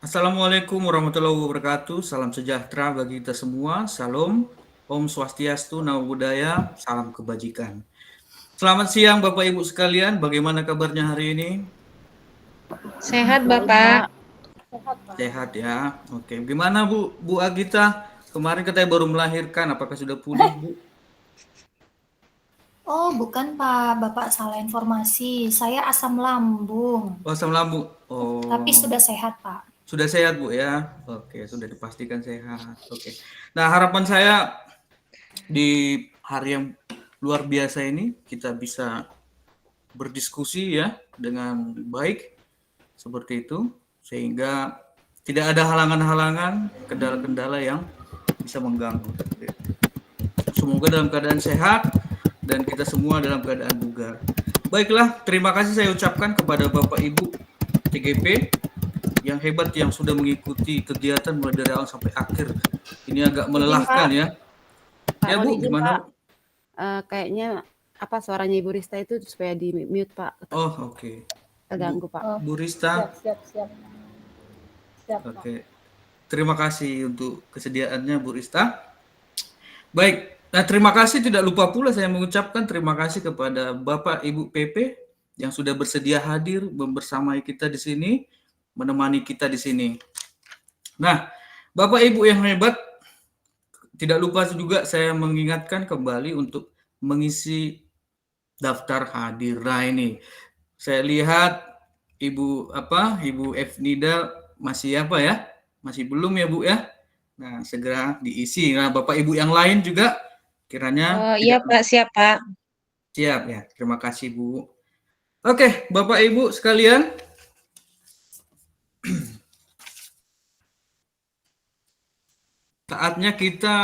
Assalamualaikum warahmatullahi wabarakatuh. Salam sejahtera bagi kita semua. Salam, Om Swastiastu, Namo Buddhaya, salam kebajikan. Selamat siang Bapak Ibu sekalian. Bagaimana kabarnya hari ini? Sehat, Bapak. Sehat ya. Oke. Gimana Bu Agita? Kemarin katanya baru melahirkan. Apakah sudah pulih, Bu? Oh, bukan Pak, Bapak salah informasi. Saya asam lambung, Oh, asam lambung. tapi Oh, sudah sehat Pak. sudah sehat Bu ya. Oke, sudah dipastikan sehat. Oke. Nah, harapan saya di hari yang luar biasa ini kita bisa berdiskusi ya dengan baik seperti itu sehingga tidak ada halangan-halangan, kendala-kendala yang bisa mengganggu. Semoga dalam keadaan sehat dan kita semua dalam keadaan bugar. Baiklah, terima kasih saya ucapkan kepada Bapak Ibu TGP yang hebat yang sudah mengikuti kegiatan mulai dari awal sampai akhir. Ini agak melelahkan ya. Pak, Ya Bu, izin, gimana? Pak. Kayaknya suaranya Ibu Rista itu supaya di mute Pak. Oh oke. Terganggu Pak. Bu Rista. Siap, Oke. Terima kasih untuk kesediaannya Bu Rista. Baik, nah terima kasih, tidak lupa pula saya mengucapkan terima kasih kepada Bapak Ibu PP yang sudah bersedia hadir membersamai kita di sini, menemani kita di sini. Nah, Bapak Ibu yang hebat, tidak lupa juga saya mengingatkan kembali untuk mengisi daftar hadir. Nah ini, saya lihat Ibu Efnida masih masih belum ya Bu ya. Nah segera diisi. Nah Bapak Ibu yang lain juga kiranya Iya Pak, siap Pak. siap ya. Terima kasih Bu. Oke Bapak Ibu sekalian, saatnya kita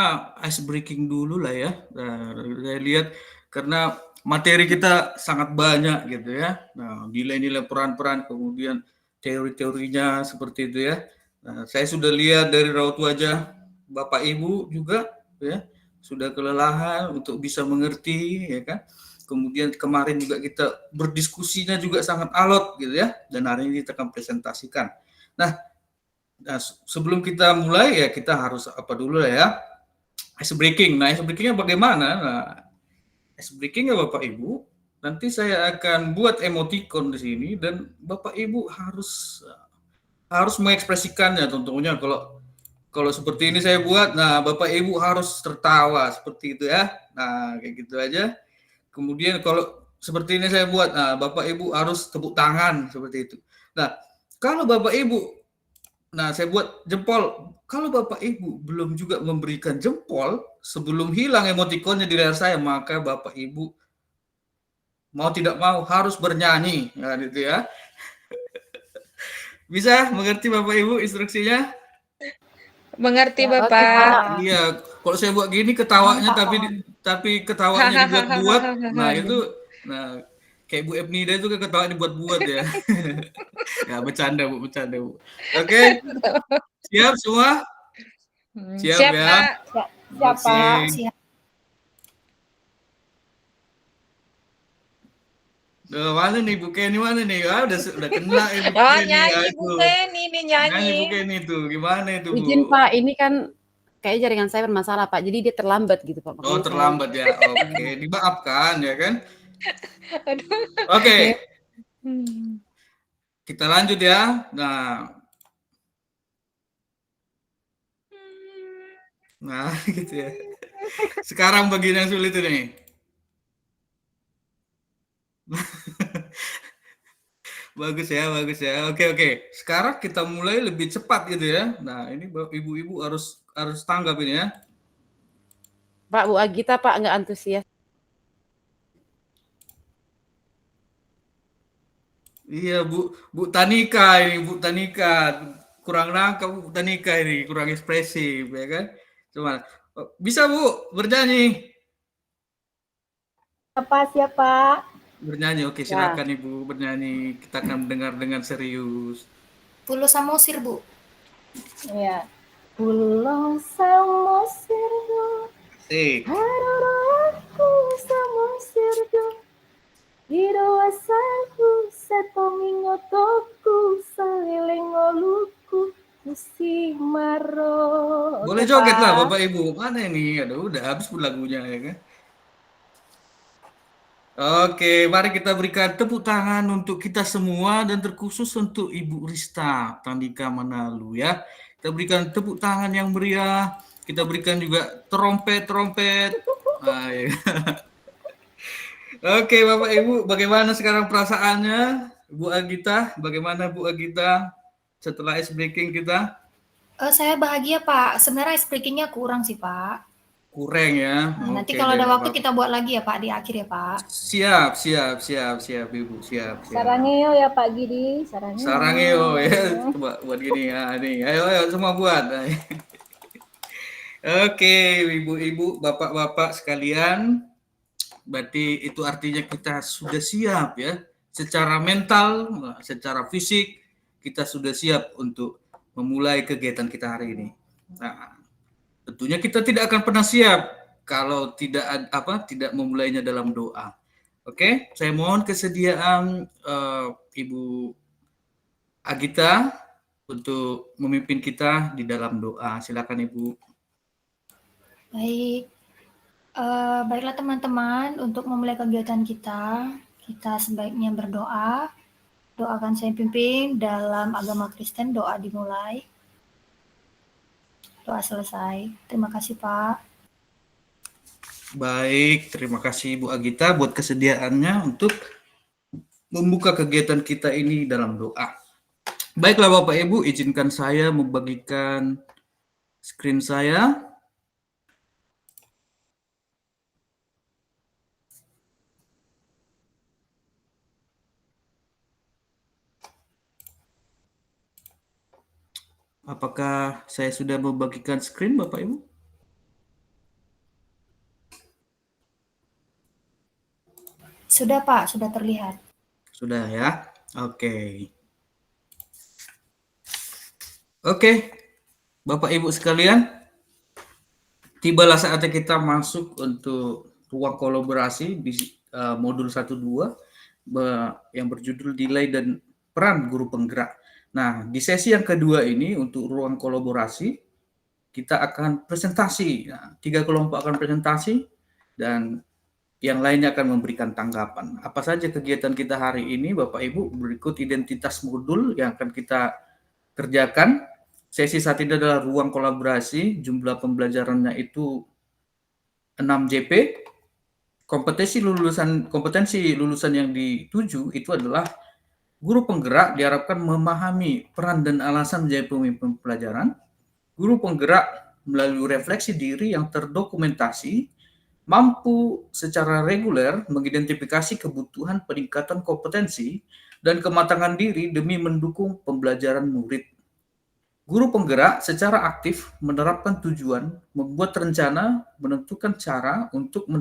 ice breaking dulu lah ya. Nah, saya lihat karena materi kita sangat banyak gitu ya. Nah, nilai-nilai peran-peran, kemudian teori-teorinya seperti itu ya. Nah, saya sudah lihat dari raut wajah Bapak Ibu juga ya, sudah kelelahan untuk bisa mengerti ya kan. Kemudian kemarin juga kita berdiskusinya juga sangat alot gitu ya, dan hari ini kita akan presentasikan. Nah, sebelum kita mulai ya kita harus apa dulu ya, ice breaking. Nah, ice breakingnya bagaimana? Nah, ice breaking ya Bapak Ibu, nanti saya akan buat emoticon di sini dan Bapak Ibu harus mengekspresikannya. Tentunya kalau seperti ini saya buat, nah Bapak Ibu harus tertawa seperti itu ya. Nah, kayak gitu aja. Kemudian kalau seperti ini saya buat, nah Bapak Ibu harus tepuk tangan seperti itu. Nah, kalau Bapak Ibu, nah saya buat jempol. Kalau Bapak Ibu belum juga memberikan jempol sebelum hilang emotikonnya di layar saya, maka Bapak Ibu mau tidak mau harus bernyanyi. Nah, gitu ya. Bisa mengerti Bapak Ibu instruksinya? Mengerti Ya, Bapak. oke, Pak. Iya, kalau saya buat gini ketawanya tapi ketawanya dibuat-buat. Nah, itu kayak Bu Ebnida itu kan ketawa dibuat-buat ya. Ya, bercanda Bu. Oke. Siap semua? Siap Siap ya. Pak. Siap, Pak. Siap. Mana nih Bu Kenny, mana nih? Udah kena Bu Oh Kenny. nyanyi Bu Kenny, ini Nyanyi Bu nyanyi. Kenny tuh. Gimana itu Bu? Izin Pak, ini kan kayak jaringan saya bermasalah Pak. Jadi dia terlambat gitu Pak. Oh, Makanya terlambat ya. Oke, dimaafkan ya kan? Aduh. Oke. Hmm. Kita lanjut ya. Nah, gitu ya. Sekarang bagian yang sulit ini. Bagus ya. Oke. Sekarang kita mulai lebih cepat gitu ya. Nah, ini ibu-ibu harus tanggap ini ya. Pak, Bu Agita Pak nggak antusias. Iya, Bu Tanika ini, Bu Tanika. Kurang nangkap Bu Tanika ini, kurang ekspresif ya kan. Cuma bisa Bu bernyanyi. Siapa? Bernyanyi, oke silakan Ibu bernyanyi. Kita akan dengar dengan serius. Pulau Samosir, Bu. Iya. Pulau Samosir do, haroro aku Samosir do, hiro asaku setomingo toku saliling oluku, Boleh Oke, joget lah Pak. Bapak Ibu. Mana ini? Aduh, udah habis pun lagunya ya kan. Oke, mari kita berikan tepuk tangan untuk kita semua dan terkhusus untuk Ibu Rista Tandika Manalu ya. Kita berikan tepuk tangan yang meriah. Kita berikan juga trompet. Ah, ya. Oke, Bapak Ibu, bagaimana sekarang perasaannya? Bu Agita, bagaimana Bu Agita setelah ice breaking kita? Saya bahagia, Pak. Sebenarnya ice breaking-nya kurang sih, Pak. Kurang ya. Nah, nanti Oke kalau deh, ada waktu Bapak. kita buat lagi ya, Pak, di akhir ya, Pak. Siap, Ibu. Siap. Sarangeo ya Pak Gidi, sarangeo. Sarangeo ya, coba buat gini ya, nih. Ayo semua buat. Oke, ibu-ibu, bapak-bapak sekalian, berarti itu artinya kita sudah siap ya, secara mental, secara fisik, kita sudah siap untuk memulai kegiatan kita hari ini. Nah, tentunya kita tidak akan pernah siap kalau tidak memulainya dalam doa. Oke, saya mohon kesediaan Ibu Agita untuk memimpin kita di dalam doa. Silakan Ibu. Baik. Baiklah teman-teman, untuk memulai kegiatan kita sebaiknya berdoa. Doakan saya pimpin dalam agama Kristen, doa dimulai. Doa selesai. Terima kasih, Pak. Baik, terima kasih Ibu Agita buat kesediaannya untuk membuka kegiatan kita ini dalam doa. Baiklah Bapak Ibu, izinkan saya membagikan screen saya. Apakah saya sudah membagikan screen Bapak Ibu? Sudah, Pak, sudah terlihat. Sudah ya? Oke. Oke, Bapak Ibu sekalian, tibalah saatnya kita masuk untuk ruang kolaborasi di modul 1-2 yang berjudul Nilai dan Peran Guru Penggerak. Nah, di sesi yang kedua ini untuk ruang kolaborasi, kita akan presentasi. Nah, 3 kelompok akan presentasi dan yang lainnya akan memberikan tanggapan. Apa saja kegiatan kita hari ini, Bapak Ibu? Berikut identitas modul yang akan kita kerjakan. Sesi saat ini adalah ruang kolaborasi, jumlah pembelajarannya itu 6 JP. Kompetensi lulusan yang dituju itu adalah guru penggerak diharapkan memahami peran dan alasan menjadi pemimpin pelajaran. Guru penggerak melalui refleksi diri yang terdokumentasi, mampu secara reguler mengidentifikasi kebutuhan peningkatan kompetensi dan kematangan diri demi mendukung pembelajaran murid. Guru penggerak secara aktif menerapkan tujuan, membuat rencana, menentukan cara untuk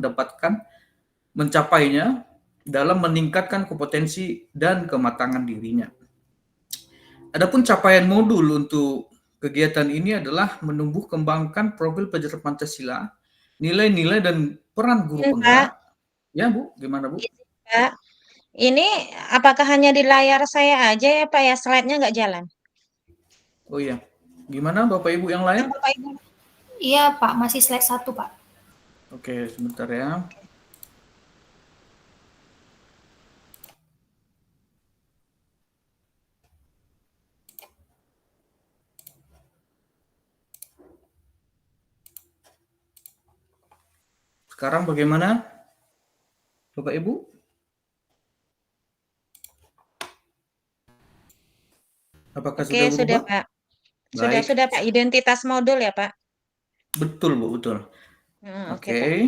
mencapainya dalam meningkatkan kompetensi dan kematangan dirinya. Adapun capaian modul untuk kegiatan ini adalah menumbuh kembangkan profil pelajar Pancasila, nilai-nilai dan peran guru penggerak. Ya Bu, gimana Bu? Pak, ini apakah hanya di layar saya aja ya Pak ya, slide-nya nggak jalan? Oh iya, gimana Bapak Ibu yang lain? Bapak Ibu. Iya, Pak, masih slide 1, Pak. Oke, sebentar ya. Sekarang bagaimana Bapak Ibu? Apakah Oke, sudah berubah? Pak. Baik. Sudah Pak, identitas modul ya Pak? Betul Bu, betul. Oke, Oke. Pak.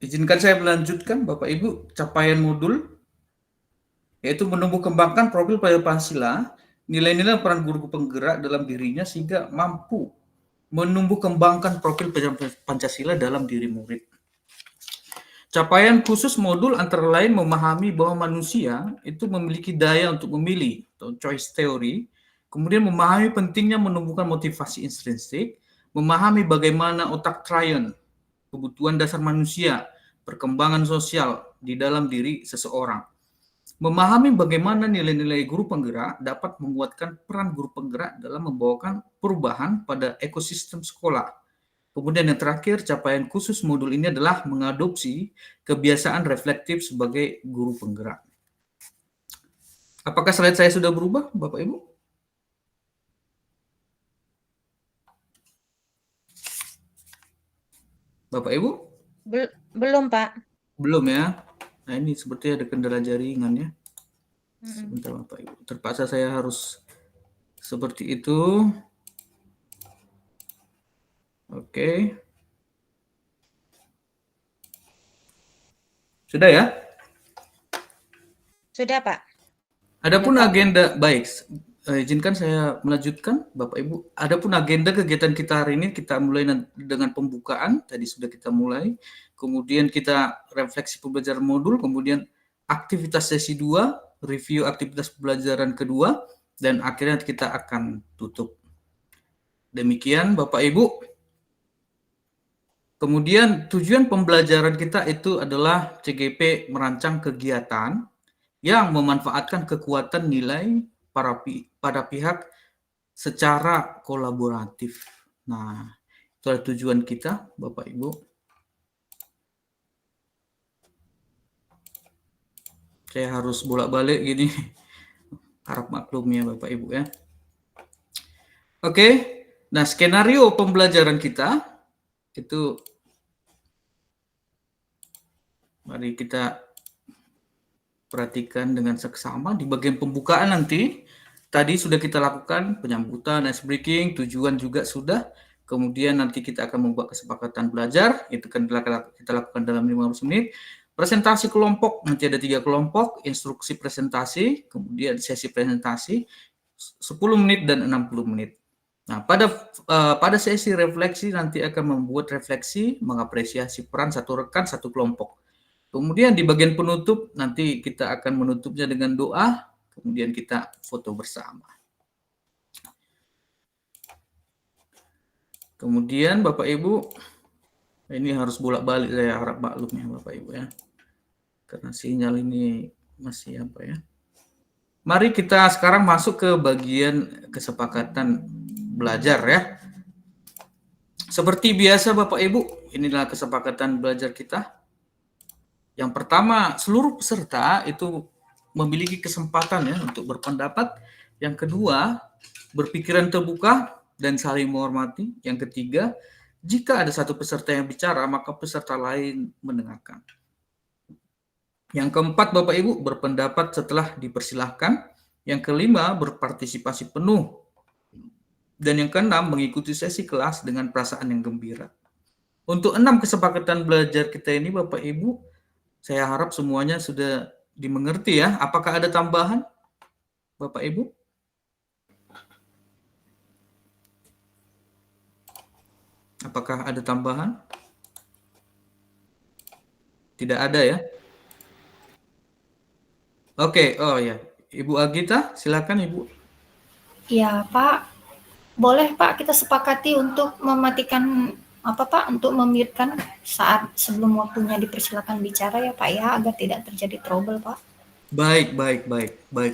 Izinkan saya melanjutkan Bapak Ibu, capaian modul yaitu menumbuh kembangkan profil pelajar Pancasila, nilai-nilai peran guru penggerak dalam dirinya sehingga mampu menumbuh kembangkan profil pelajar Pancasila dalam diri murid. Capaian khusus modul antara lain memahami bahwa manusia itu memiliki daya untuk memilih atau choice theory, kemudian memahami pentingnya menumbuhkan motivasi intrinsik, memahami bagaimana otak triune, kebutuhan dasar manusia, perkembangan sosial di dalam diri seseorang. Memahami bagaimana nilai-nilai guru penggerak dapat menguatkan peran guru penggerak dalam membawakan perubahan pada ekosistem sekolah. Kemudian yang terakhir, capaian khusus modul ini adalah mengadopsi kebiasaan reflektif sebagai guru penggerak. Apakah slide saya sudah berubah, Bapak Ibu? Bapak Ibu? Belum, Pak. Belum ya. Nah, ini seperti ada kendala jaringan ya. Mm-mm. Sebentar Bapak Ibu. Terpaksa saya harus seperti itu. Oke. Sudah ya? Sudah, Pak. Adapun Sudah, Pak. agenda, baik, izinkan saya melanjutkan, Bapak Ibu. Adapun agenda kegiatan kita hari ini, kita mulai dengan pembukaan, tadi sudah kita mulai. Kemudian kita refleksi pembelajaran modul, kemudian aktivitas sesi 2, review aktivitas pembelajaran kedua, dan akhirnya kita akan tutup. Demikian Bapak Ibu. Kemudian tujuan pembelajaran kita itu adalah CGP merancang kegiatan yang memanfaatkan kekuatan nilai pada pihak secara kolaboratif. Nah, itu adalah tujuan kita, Bapak Ibu. Saya harus bolak-balik gini. Harap maklumnya Bapak Ibu ya. Oke, nah skenario pembelajaran kita itu mari kita perhatikan dengan seksama di bagian pembukaan nanti. Tadi sudah kita lakukan penyambutan, ice breaking, tujuan juga sudah. Kemudian nanti kita akan membuat kesepakatan belajar, itu kan kita lakukan dalam 15 menit. Presentasi kelompok, nanti ada 3 kelompok, instruksi presentasi, kemudian sesi presentasi 10 menit dan 60 menit. Nah, pada sesi refleksi nanti akan membuat refleksi, mengapresiasi peran satu rekan, satu kelompok. Kemudian di bagian penutup nanti kita akan menutupnya dengan doa, kemudian kita foto bersama. Kemudian Bapak Ibu, ini harus bolak-balik, saya harap maklum ya Bapak Ibu ya. Karena sinyal ini masih apa ya. Mari kita sekarang masuk ke bagian kesepakatan belajar ya. Seperti biasa Bapak Ibu, inilah kesepakatan belajar kita. Yang pertama, seluruh peserta itu memiliki kesempatan ya untuk berpendapat. Yang kedua, berpikiran terbuka dan saling menghormati. Yang ketiga, jika ada satu peserta yang bicara, maka peserta lain mendengarkan. Yang keempat, Bapak Ibu, berpendapat setelah dipersilahkan. Yang kelima, berpartisipasi penuh. Dan yang keenam, mengikuti sesi kelas dengan perasaan yang gembira. Untuk 6 kesepakatan belajar kita ini, Bapak Ibu, saya harap semuanya sudah dimengerti ya. Apakah ada tambahan, Bapak Ibu? Apakah ada tambahan? Tidak ada ya? Oke, oh ya. Ibu Agita, silakan Ibu. Ya, Pak. Boleh, Pak, kita sepakati untuk mematikan untuk memute-kan saat sebelum waktunya dipersilakan bicara ya Pak ya, agar tidak terjadi trouble Pak. Baik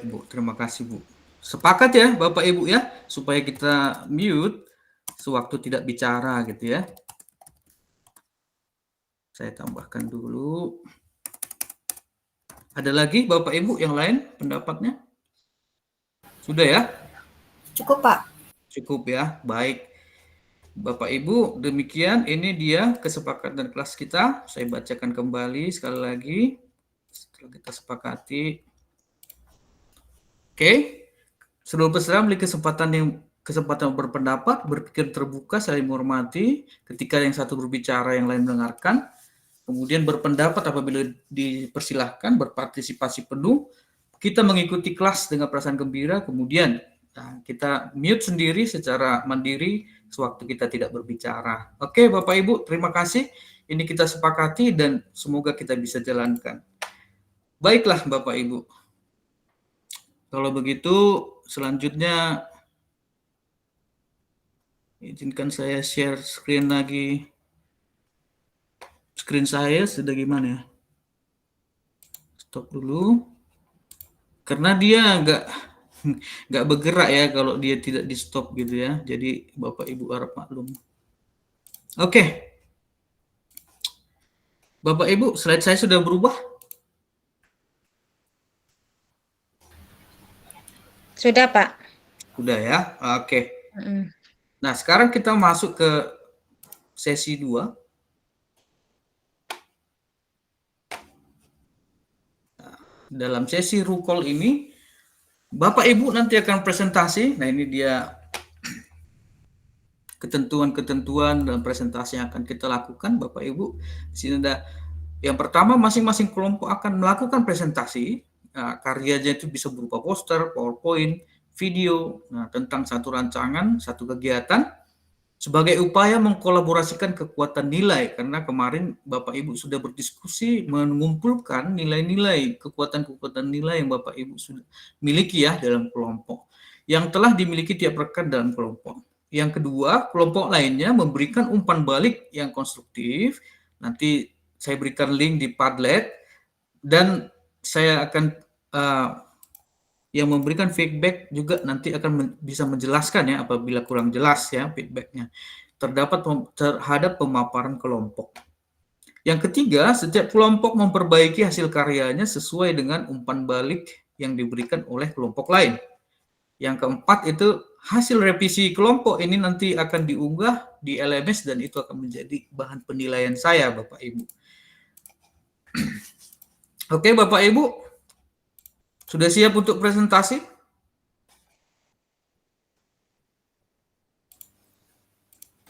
Bu, terima kasih Bu. Sepakat ya Bapak Ibu ya, supaya kita mute sewaktu tidak bicara gitu ya. Saya tambahkan dulu. Ada lagi Bapak Ibu yang lain pendapatnya? Sudah ya? Cukup Pak. Cukup ya, baik. Bapak Ibu, demikian ini dia kesepakatan kelas kita. Saya bacakan kembali sekali lagi setelah kita sepakati. Oke. Seluruh peserta memiliki kesempatan berpendapat, berpikir terbuka, saling menghormati. Ketika yang satu berbicara, yang lain mendengarkan. Kemudian berpendapat apabila dipersilahkan, berpartisipasi penuh. Kita mengikuti kelas dengan perasaan gembira. Kemudian kita mute sendiri secara mandiri sewaktu kita tidak berbicara. Oke, Bapak Ibu, terima kasih. Ini kita sepakati dan semoga kita bisa jalankan. Baiklah, Bapak Ibu. Kalau begitu, selanjutnya izinkan saya share screen lagi. Screen saya sudah gimana ya? Stop dulu. karena dia nggak bergerak ya kalau dia tidak di stop gitu ya. Jadi Bapak Ibu harap maklum. Oke, Bapak Ibu, slide saya sudah berubah. Sudah, Pak. Sudah ya. Oke. Mm-mm. Nah, sekarang kita masuk ke sesi 2. Dalam sesi rukol ini, Bapak Ibu nanti akan presentasi. Nah, ini dia ketentuan-ketentuan dan presentasi yang akan kita lakukan, Bapak Ibu. Di sini ada yang pertama, masing-masing kelompok akan melakukan presentasi. Nah, karyanya itu bisa berupa poster, PowerPoint, video, tentang satu rancangan, satu kegiatan, sebagai upaya mengkolaborasikan kekuatan nilai, karena kemarin Bapak Ibu sudah berdiskusi mengumpulkan nilai-nilai, kekuatan-kekuatan nilai yang Bapak Ibu sudah miliki ya dalam kelompok, yang telah dimiliki tiap rekan dalam kelompok. Yang kedua, kelompok lainnya memberikan umpan balik yang konstruktif. Nanti saya berikan link di Padlet, dan saya akan yang memberikan feedback juga nanti akan bisa menjelaskan ya apabila kurang jelas ya feedbacknya terhadap pemaparan kelompok. Yang ketiga, setiap kelompok memperbaiki hasil karyanya sesuai dengan umpan balik yang diberikan oleh kelompok lain. Yang keempat itu hasil revisi kelompok ini nanti akan diunggah di LMS dan itu akan menjadi bahan penilaian saya, Bapak Ibu. Oke, Bapak Ibu, sudah siap untuk presentasi?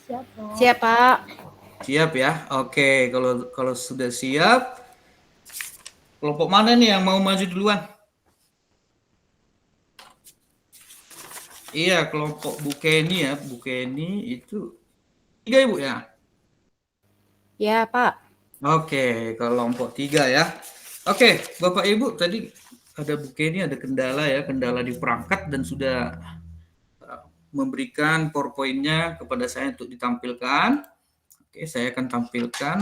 Siap, Pak. Siap, Pak. Siap ya. Oke, kalau sudah siap, kelompok mana nih yang mau maju duluan? Iya, kelompok Bu Kenny ya. Bu Kenny itu 3 Ibu ya? Ya, Pak. Oke, kelompok 3 ya. Oke, Bapak Ibu, tadi ada Bu Kenny, ada kendala di perangkat dan sudah memberikan PowerPoint-nya kepada saya untuk ditampilkan. Oke, saya akan tampilkan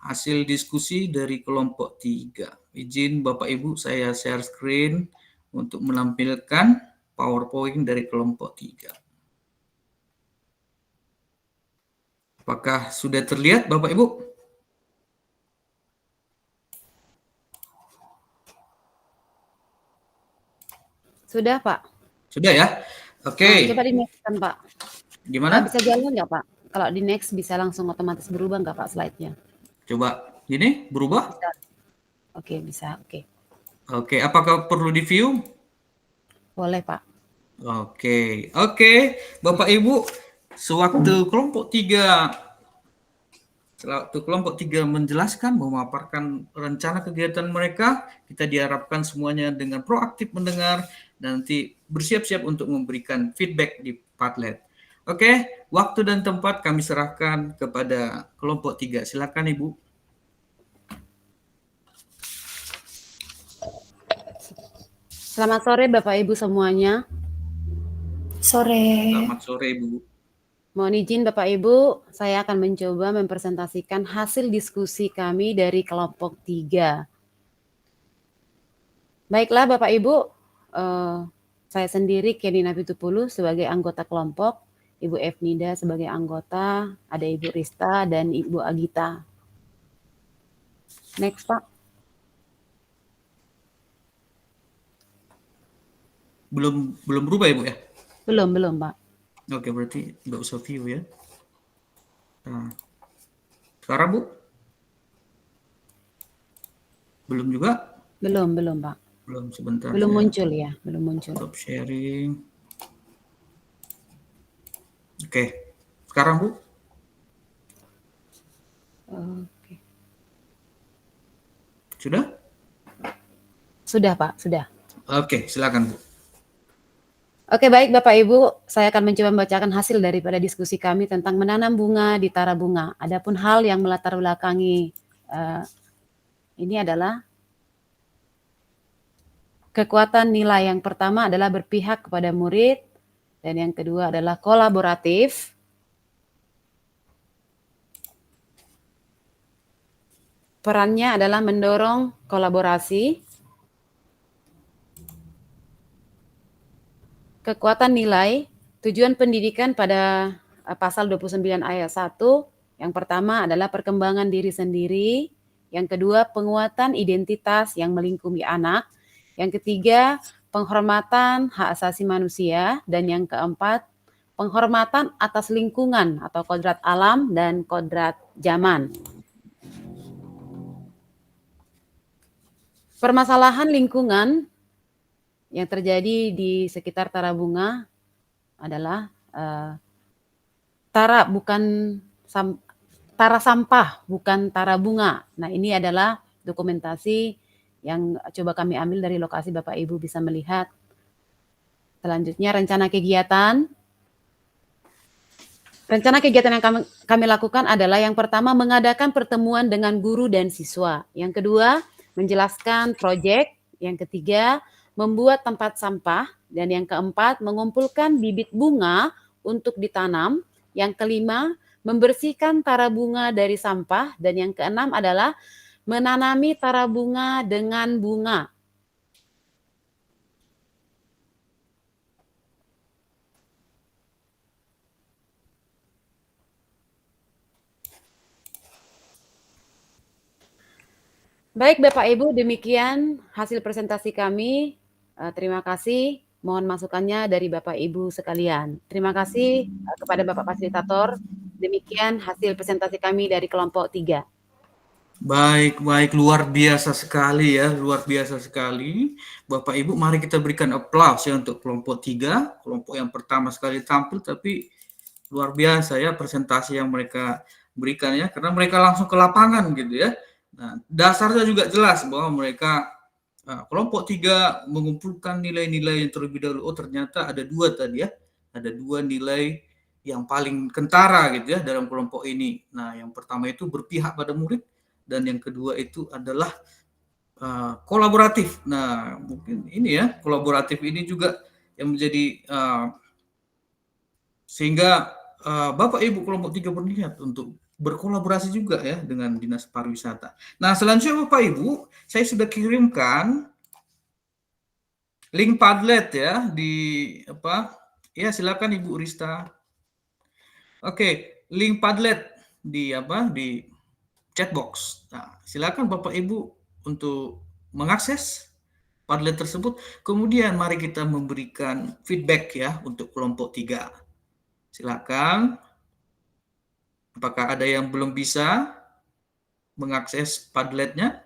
hasil diskusi dari kelompok 3. Izin Bapak Ibu, saya share screen untuk menampilkan PowerPoint dari kelompok 3. Apakah sudah terlihat Bapak Ibu? Sudah, Pak. Sudah ya? Oke. Nah, coba di next kan, Pak. Gimana? Bisa jalan nggak, Pak? Kalau di next bisa langsung otomatis berubah nggak, Pak, slide-nya? Coba ini berubah? Oke, bisa. Oke. Oke, apakah perlu di view? Boleh, Pak. Oke. Bapak Ibu, sewaktu kelompok 3 menjelaskan, memaparkan rencana kegiatan mereka, kita diharapkan semuanya dengan proaktif mendengar dan nanti bersiap-siap untuk memberikan feedback di Padlet. Oke, waktu dan tempat kami serahkan kepada kelompok 3. Silakan Ibu. Selamat sore Bapak Ibu semuanya. Sore. Selamat sore Ibu. Mohon izin Bapak Ibu, saya akan mencoba mempresentasikan hasil diskusi kami dari kelompok 3. Baiklah Bapak Ibu, saya sendiri Kenny Nabitupulu sebagai anggota kelompok, Ibu Efnida sebagai anggota, ada Ibu Rista dan Ibu Agita. Next Pak. Belum berubah Ibu ya? Belum Pak. Oke, berarti nggak usah view ya. Nah, sekarang Bu? Belum juga? Belum Pak. Belum, sebentar. Belum muncul ya, belum muncul. Stop sharing. Oke, sekarang Bu? Oke. Sudah? Sudah Pak, sudah. Oke, silakan Bu. Oke, baik Bapak Ibu, saya akan mencoba membacakan hasil daripada diskusi kami tentang menanam bunga di Tara Bunga. Adapun hal yang melatar belakangi ini adalah kekuatan nilai. Yang pertama adalah berpihak kepada murid, dan yang kedua adalah kolaboratif. Perannya adalah mendorong kolaborasi. kekuatan nilai, tujuan pendidikan pada pasal 29 ayat 1, yang pertama adalah perkembangan diri sendiri, yang kedua penguatan identitas yang melingkupi anak, yang ketiga penghormatan hak asasi manusia, dan yang keempat penghormatan atas lingkungan atau kodrat alam dan kodrat zaman. Permasalahan lingkungan yang terjadi di sekitar Tara Bunga adalah tara sampah, bukan tara bunga. Nah, ini adalah dokumentasi yang coba kami ambil dari lokasi, Bapak Ibu bisa melihat. Selanjutnya rencana kegiatan. Rencana kegiatan yang kami lakukan adalah yang pertama mengadakan pertemuan dengan guru dan siswa. Yang kedua, menjelaskan proyek. Yang ketiga, membuat tempat sampah. Dan yang keempat, mengumpulkan bibit bunga untuk ditanam. Yang kelima, membersihkan tara bunga dari sampah. Dan yang keenam adalah menanami tara bunga dengan bunga. Baik Bapak Ibu, demikian hasil presentasi kami. Terima kasih. Mohon masukannya dari Bapak Ibu sekalian. Terima kasih kepada Bapak Fasilitator. Demikian hasil presentasi kami dari kelompok 3. Baik, luar biasa sekali ya, luar biasa sekali. Bapak Ibu, mari kita berikan aplaus ya untuk kelompok 3, kelompok yang pertama sekali tampil, tapi luar biasa ya presentasi yang mereka berikan ya, karena mereka langsung ke lapangan gitu ya. Nah, dasarnya juga jelas bahwa mereka kelompok 3 mengumpulkan nilai-nilai yang terlebih dahulu. Oh, ternyata ada 2 tadi ya, ada 2 nilai yang paling kentara gitu ya dalam kelompok ini. Nah, yang pertama itu berpihak pada murid, dan yang kedua itu adalah kolaboratif. Nah, mungkin ini ya, kolaboratif ini juga yang menjadi sehingga Bapak Ibu kelompok 3 berniat untuk berkolaborasi juga ya dengan Dinas Pariwisata. Nah, selanjutnya Bapak Ibu, saya sudah kirimkan link Padlet ya di apa? Ya, silakan Ibu Rista. Oke, link Padlet di apa? Di chatbox. Nah, silakan Bapak Ibu untuk mengakses Padlet tersebut. Kemudian mari kita memberikan feedback ya untuk kelompok 3. Silakan. Apakah ada yang belum bisa mengakses Padletnya?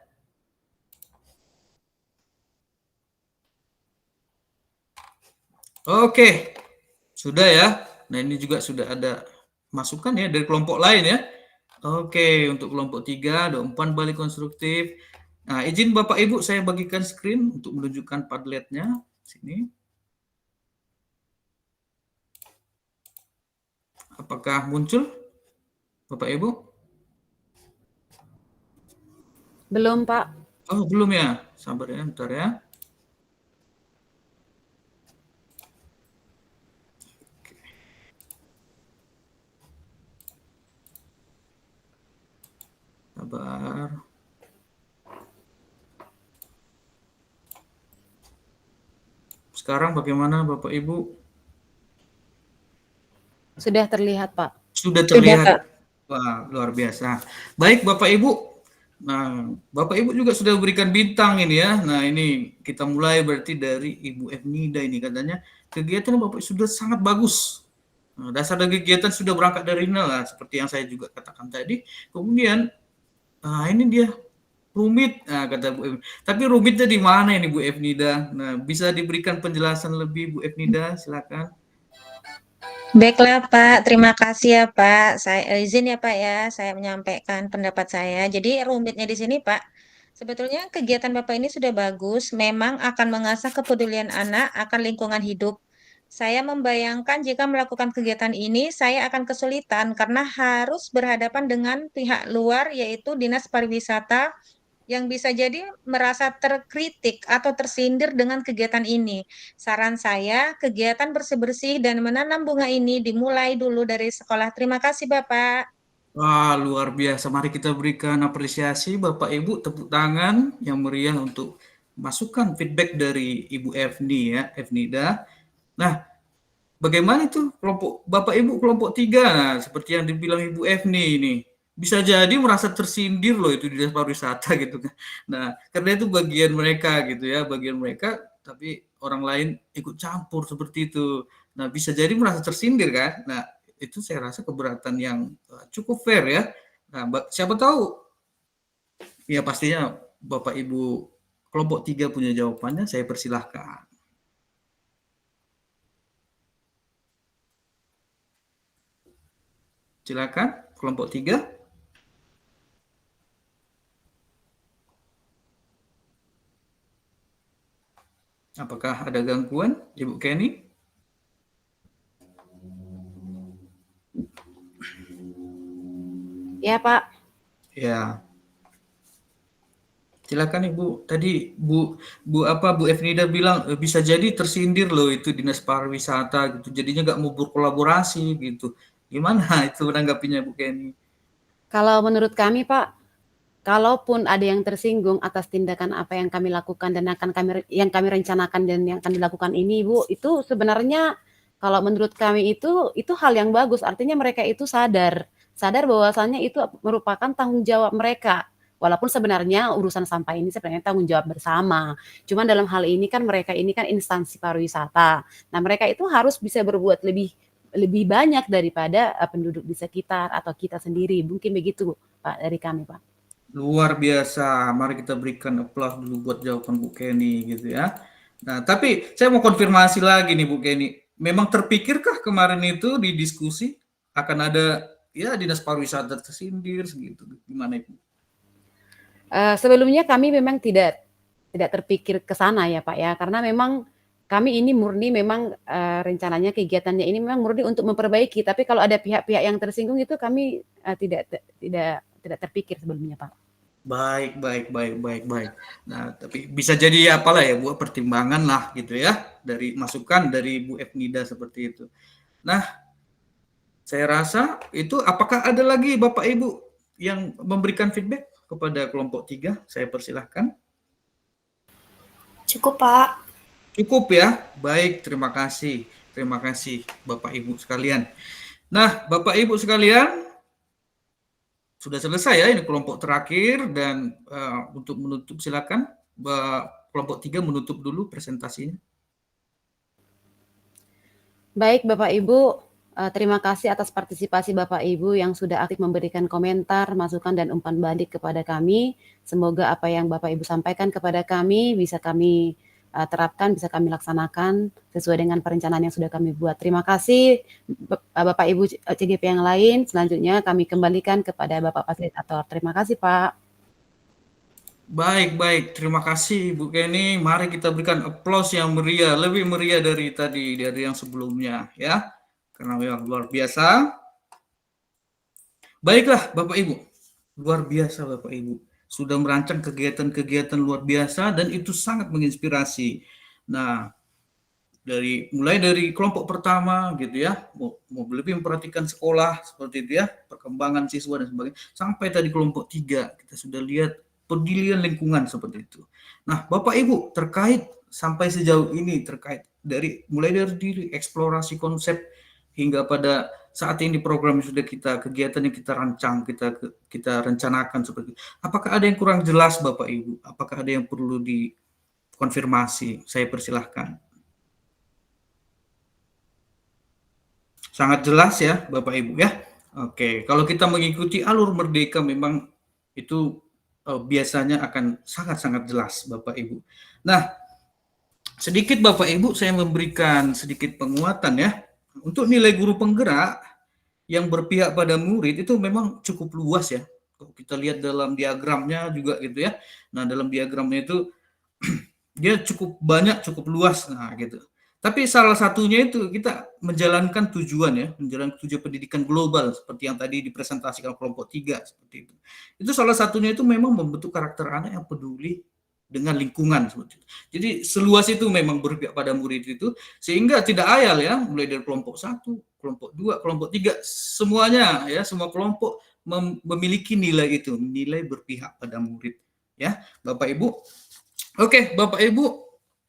Oke, sudah ya. Nah, ini juga sudah ada masukan ya dari kelompok lain ya. Oke, untuk kelompok 3 ada umpan balik konstruktif. Nah, izin Bapak Ibu saya bagikan screen untuk menunjukkan Padletnya. Sini. Apakah muncul Bapak Ibu? Belum, Pak. Oh, belum ya. Sabar ya, bentar ya. Sabar. Sekarang bagaimana Bapak Ibu? Sudah terlihat, Pak. Sudah terlihat. Wah, luar biasa. Baik Bapak Ibu. Nah, Bapak Ibu juga sudah berikan bintang ini ya. Nah, ini kita mulai berarti dari Ibu Efnida ini katanya kegiatan Bapak sudah sangat bagus. Nah, dasar dari kegiatan sudah berangkat dari nol lah, seperti yang saya juga katakan tadi. Kemudian, ini dia rumit, kata Bu Efnida. Tapi rumitnya di mana ini Bu Efnida? Nah, bisa diberikan penjelasan lebih Bu Efnida, silakan. Baiklah Pak, terima kasih ya Pak. Saya izin ya Pak ya, saya menyampaikan pendapat saya. Jadi rumitnya di sini Pak, sebetulnya kegiatan Bapak ini sudah bagus, memang akan mengasah kepedulian anak akan lingkungan hidup. Saya membayangkan jika melakukan kegiatan ini, saya akan kesulitan karena harus berhadapan dengan pihak luar, yaitu Dinas Pariwisata, yang bisa jadi merasa terkritik atau tersindir dengan kegiatan ini. Saran saya, kegiatan bersih-bersih dan menanam bunga ini dimulai dulu dari sekolah. Terima kasih, Bapak. Wah, luar biasa. Mari kita berikan apresiasi Bapak Ibu, tepuk tangan yang meriah untuk masukan feedback dari Ibu Efni ya, Efnida. Nah, bagaimana itu kelompok Bapak Ibu kelompok 3? Nah, seperti yang dibilang Ibu Efni ini, bisa jadi merasa tersindir loh itu di dinas pariwisata gitu kan. Nah, karena itu bagian mereka gitu ya, bagian mereka, tapi orang lain ikut campur seperti itu. Nah, bisa jadi merasa tersindir kan. Nah, itu saya rasa keberatan yang cukup fair ya. Nah, siapa tahu ya pastinya Bapak Ibu kelompok 3 punya jawabannya, saya persilahkan. Silakan kelompok 3. Apakah ada gangguan, Ibu Kenny? Ya, Pak. Ya. Silakan Ibu. Tadi Bu Efnida bilang bisa jadi tersindir loh itu dinas pariwisata gitu. Jadinya nggak mau berkolaborasi gitu. Gimana itu menanggapinya Bu Kenny? Kalau menurut kami, Pak, kalaupun ada yang tersinggung atas tindakan apa yang kami lakukan dan yang kami rencanakan dan yang akan dilakukan ini, Bu, itu sebenarnya kalau menurut kami itu hal yang bagus. Artinya mereka itu sadar bahwasannya itu merupakan tanggung jawab mereka. Walaupun sebenarnya urusan sampah ini sebenarnya tanggung jawab bersama. Cuman dalam hal ini kan mereka ini kan instansi pariwisata. Nah, mereka itu harus bisa berbuat lebih banyak daripada penduduk di sekitar atau kita sendiri. Mungkin begitu, Pak, dari kami, Pak. Luar biasa. Mari kita berikan aplaus dulu buat jawaban Bu Kenny gitu ya. Nah, tapi saya mau konfirmasi lagi nih Bu Kenny. Memang terpikirkah kemarin itu di diskusi akan ada ya dinas pariwisata tersindir segitu? Gimana Ibu? Sebelumnya kami memang tidak terpikir ke sana ya, Pak, ya, karena memang kami ini murni memang, rencananya kegiatannya ini memang murni untuk memperbaiki, tapi kalau ada pihak-pihak yang tersinggung itu kami, tidak terpikir sebelumnya, Pak. Baik. Nah, tapi bisa jadi apalah ya Bu, pertimbangan lah gitu ya, dari masukan dari Bu Efnida seperti itu. Nah, saya rasa itu apakah ada lagi Bapak Ibu yang memberikan feedback kepada kelompok 3? Saya persilahkan. Cukup, Pak. Cukup ya? Baik, terima kasih. Terima kasih Bapak Ibu sekalian. Nah, Bapak Ibu sekalian, sudah selesai ya ini kelompok terakhir dan untuk menutup silakan kelompok 3 menutup dulu presentasinya. Baik Bapak Ibu, terima kasih atas partisipasi Bapak Ibu yang sudah aktif memberikan komentar, masukan dan umpan balik kepada kami. Semoga apa yang Bapak Ibu sampaikan kepada kami bisa kami terapkan, bisa kami laksanakan sesuai dengan perencanaan yang sudah kami buat. Terima kasih Bapak Ibu CGP yang lain. Selanjutnya kami kembalikan kepada Bapak Fasilitator. Terima kasih Pak. Baik. Terima kasih Bu Kenny. Mari kita berikan aplaus yang meriah, lebih meriah dari yang sebelumnya ya. Karena memang luar biasa. Baiklah Bapak Ibu. Luar biasa Bapak Ibu. Sudah merancang kegiatan-kegiatan luar biasa dan itu sangat menginspirasi. Nah, mulai dari kelompok pertama gitu ya, mau lebih memperhatikan sekolah seperti itu ya, perkembangan siswa dan sebagainya, sampai tadi kelompok 3 kita sudah lihat pedilian lingkungan seperti itu. Nah, Bapak Ibu terkait sampai sejauh ini terkait mulai dari eksplorasi konsep hingga pada saat ini program yang sudah kegiatan yang kita rancang, kita rencanakan seperti itu. Apakah ada yang kurang jelas Bapak Ibu? Apakah ada yang perlu dikonfirmasi? Saya persilahkan. Sangat jelas ya Bapak Ibu ya. Oke, kalau kita mengikuti alur merdeka memang itu biasanya akan sangat-sangat jelas Bapak Ibu. Nah, sedikit Bapak Ibu saya memberikan sedikit penguatan ya. Untuk nilai guru penggerak yang berpihak pada murid itu memang cukup luas ya. Kalau kita lihat dalam diagramnya juga gitu ya. Nah, dalam diagramnya itu dia cukup banyak, cukup luas. Nah, gitu. Tapi salah satunya itu kita menjalankan tujuan pendidikan global seperti yang tadi dipresentasikan kelompok 3 seperti itu. Itu salah satunya itu memang membentuk karakter anak yang peduli dengan lingkungan seperti itu. Jadi seluas itu memang berpihak pada murid itu sehingga tidak ayal ya, mulai dari kelompok 1, kelompok 2, kelompok 3 semuanya ya, semua kelompok memiliki nilai berpihak pada murid ya, Bapak Ibu. Oke, Bapak Ibu,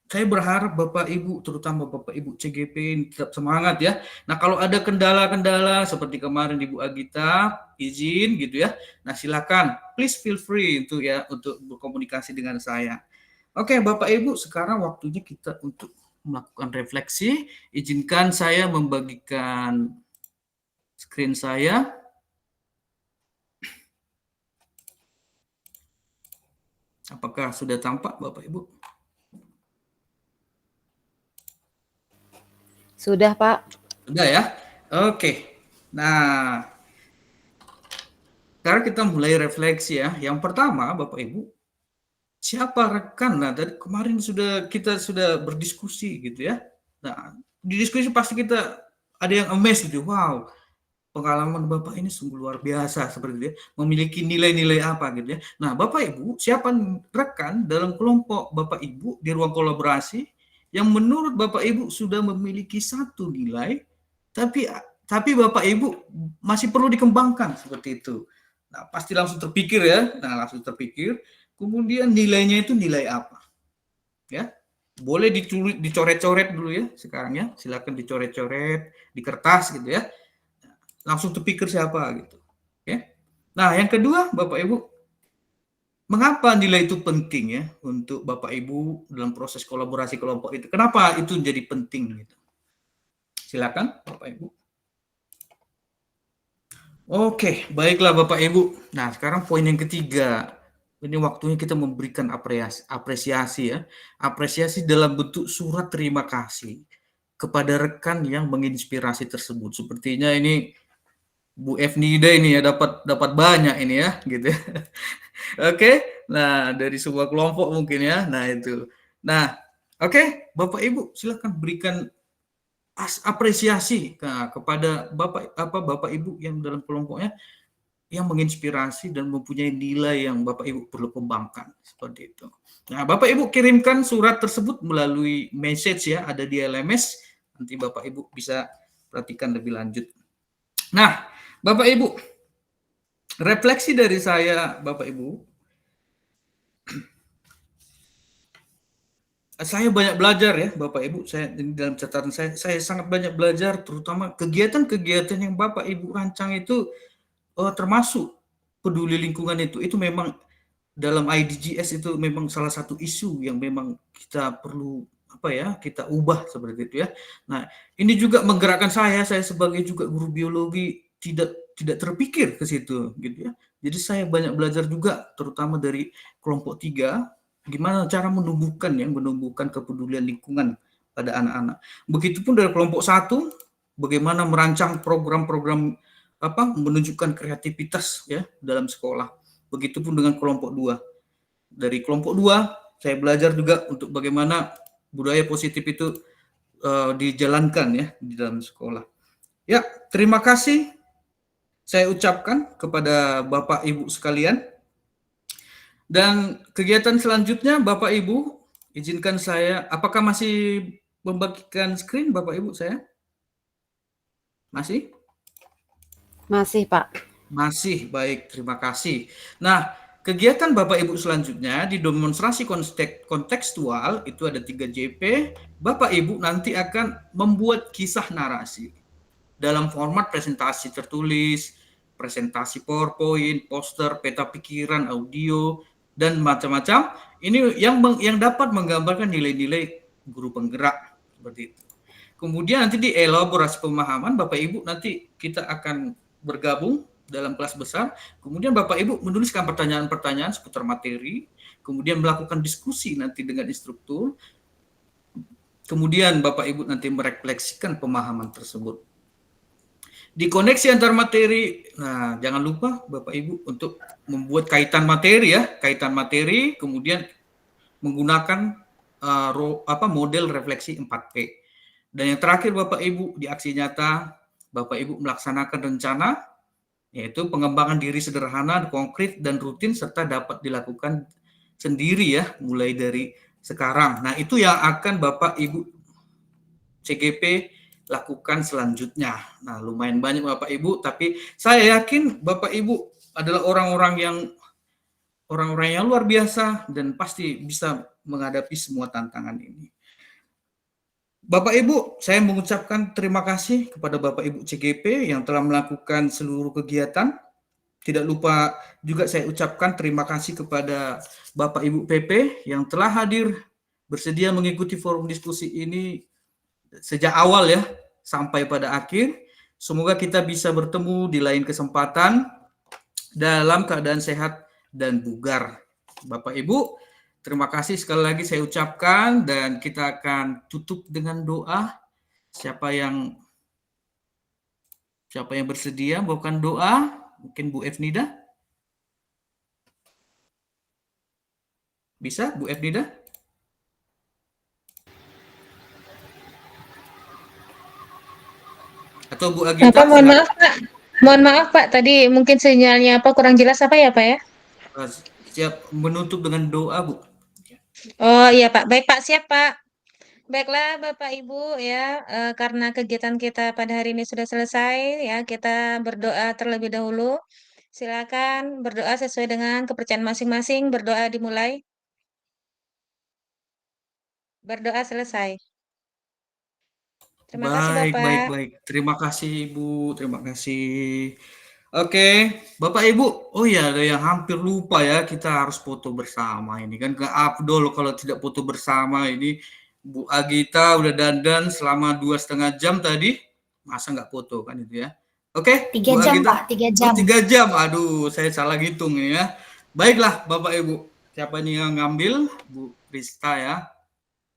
saya berharap Bapak Ibu, terutama Bapak Ibu CGP ini tetap semangat ya. Nah, kalau ada kendala-kendala seperti kemarin Ibu Agita izin gitu ya. Nah, silakan, please feel free untuk berkomunikasi dengan saya. Oke, Bapak Ibu, sekarang waktunya kita untuk melakukan refleksi. Izinkan saya membagikan screen saya. Apakah sudah tampak Bapak Ibu? Sudah, Pak. Sudah ya? Oke. Nah, sekarang kita mulai refleksi ya. Yang pertama, Bapak Ibu, siapa rekan? Nah, tadi kemarin kita sudah berdiskusi gitu ya. Nah, di diskusi pasti kita ada yang amazed gitu. Wow, pengalaman Bapak ini sungguh luar biasa seperti itu ya. Memiliki nilai-nilai apa gitu ya. Nah, Bapak Ibu, siapa rekan dalam kelompok Bapak Ibu di ruang kolaborasi yang menurut Bapak Ibu sudah memiliki satu nilai, tapi Bapak Ibu masih perlu dikembangkan seperti itu. Nah, pasti langsung terpikir ya. Nah, langsung terpikir. Kemudian nilainya itu nilai apa? Ya, boleh dicoret-coret dulu ya sekarang ya. Silakan dicoret-coret di kertas gitu ya. Langsung terpikir siapa gitu. Oke. Nah, yang kedua, Bapak Ibu, mengapa nilai itu penting ya untuk Bapak Ibu dalam proses kolaborasi kelompok itu? Kenapa itu jadi penting gitu? Silakan Bapak Ibu. Oke, baiklah Bapak Ibu. Nah, sekarang poin yang ketiga. Ini waktunya kita memberikan apresiasi ya. Apresiasi dalam bentuk surat terima kasih kepada rekan yang menginspirasi tersebut. Sepertinya ini Bu Efnida ini ya dapat banyak ini ya gitu. Oke. Nah, dari sebuah kelompok mungkin ya. Nah, itu. Nah, oke, Bapak Ibu silakan berikan apresiasi kepada Bapak Ibu yang dalam kelompoknya yang menginspirasi dan mempunyai nilai yang Bapak Ibu perlu kembangkan seperti itu. Nah, Bapak Ibu kirimkan surat tersebut melalui message ya, ada di LMS. Nanti Bapak Ibu bisa perhatikan lebih lanjut. Nah, Bapak Ibu, refleksi dari saya, Bapak Ibu, saya banyak belajar ya, Bapak Ibu. Saya dalam catatan saya sangat banyak belajar, terutama kegiatan-kegiatan yang Bapak Ibu rancang itu termasuk peduli lingkungan itu memang dalam IDGs itu memang salah satu isu yang memang kita perlu kita ubah seperti itu ya. Nah, ini juga menggerakkan saya sebagai juga guru biologi tidak terpikir ke situ gitu ya. Jadi saya banyak belajar juga terutama dari kelompok 3 gimana cara menumbuhkan kepedulian lingkungan pada anak-anak. Begitupun dari kelompok 1 bagaimana merancang program-program menunjukkan kreativitas ya dalam sekolah. Begitupun dengan kelompok 2. Dari kelompok 2 saya belajar juga untuk bagaimana budaya positif itu dijalankan ya di dalam sekolah. Ya, terima kasih saya ucapkan kepada Bapak Ibu sekalian. Dan kegiatan selanjutnya Bapak Ibu, izinkan saya, apakah masih membagikan screen Bapak Ibu saya? Masih? Masih, Pak. Masih, baik, terima kasih. Nah, kegiatan Bapak Ibu selanjutnya di demonstrasi kontekstual itu ada 3 JP. Bapak Ibu nanti akan membuat kisah narasi dalam format presentasi tertulis, presentasi PowerPoint, poster, peta pikiran, audio, dan macam-macam. Ini yang dapat menggambarkan nilai-nilai guru penggerak seperti itu. Kemudian nanti di elaborasi pemahaman Bapak Ibu nanti kita akan bergabung dalam kelas besar, kemudian Bapak Ibu menuliskan pertanyaan-pertanyaan seputar materi, kemudian melakukan diskusi nanti dengan instruktur, kemudian Bapak Ibu nanti merefleksikan pemahaman tersebut. Di koneksi antar materi, nah jangan lupa Bapak Ibu untuk membuat kaitan materi, kemudian menggunakan model refleksi 4P. Dan yang terakhir Bapak Ibu di aksi nyata, Bapak Ibu melaksanakan rencana, yaitu pengembangan diri sederhana, konkret, dan rutin, serta dapat dilakukan sendiri ya, mulai dari sekarang. Nah, itu yang akan Bapak Ibu CGP lakukan selanjutnya. Nah, lumayan banyak Bapak Ibu, tapi saya yakin Bapak Ibu adalah orang-orang yang luar biasa dan pasti bisa menghadapi semua tantangan ini. Bapak Ibu, saya mengucapkan terima kasih kepada Bapak Ibu CGP yang telah melakukan seluruh kegiatan. Tidak lupa juga saya ucapkan terima kasih kepada Bapak Ibu PP yang telah hadir bersedia mengikuti forum diskusi ini sejak awal ya sampai pada akhir. Semoga kita bisa bertemu di lain kesempatan dalam keadaan sehat dan bugar. Bapak Ibu, terima kasih sekali lagi saya ucapkan dan kita akan tutup dengan doa. Siapa yang bersedia bawakan doa? Mungkin Bu Efnida? Bisa Bu Efnida? Atau Bu Agita? Bapak, mohon maaf Pak. Mohon maaf Pak, tadi mungkin sinyalnya apa kurang jelas apa ya Pak ya? Siap menutup dengan doa Bu. Oh iya Pak, baik Pak, siap Pak. Baiklah Bapak Ibu ya, karena kegiatan kita pada hari ini sudah selesai ya, kita berdoa terlebih dahulu. Silakan berdoa sesuai dengan kepercayaan masing-masing, berdoa dimulai. Berdoa selesai. Terima kasih Bapak. Baik. Terima kasih Ibu, terima kasih. Oke, Bapak Ibu. Oh ya, ada yang hampir lupa ya, kita harus foto bersama ini kan nggak afdol kalau tidak foto bersama ini. Bu Agita udah dandan selama 2,5 jam tadi, masa nggak foto kan itu ya? Oke, 3 Bu jam Agita. Pak, 3 Oh, jam. 3 jam. Aduh, saya salah hitung ini ya. Baiklah, Bapak Ibu. Siapa nih yang ngambil? Bu Rista ya.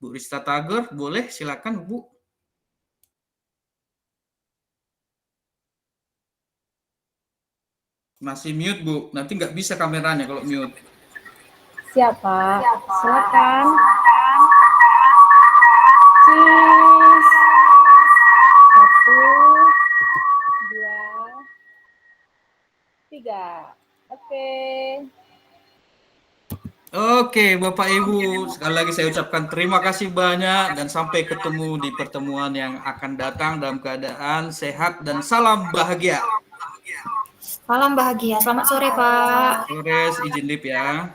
Bu Rista Tager, boleh silakan Bu. Masih mute Bu, nanti nggak bisa kameranya kalau mute. Siapa? Silakan. Cheese. 1, 2, 3. Oke. Oke, Bapak Ibu, sekali lagi saya ucapkan terima kasih banyak dan sampai ketemu di pertemuan yang akan datang dalam keadaan sehat dan salam bahagia. Salam bahagia. Selamat sore Pak. Sore, izin lip ya.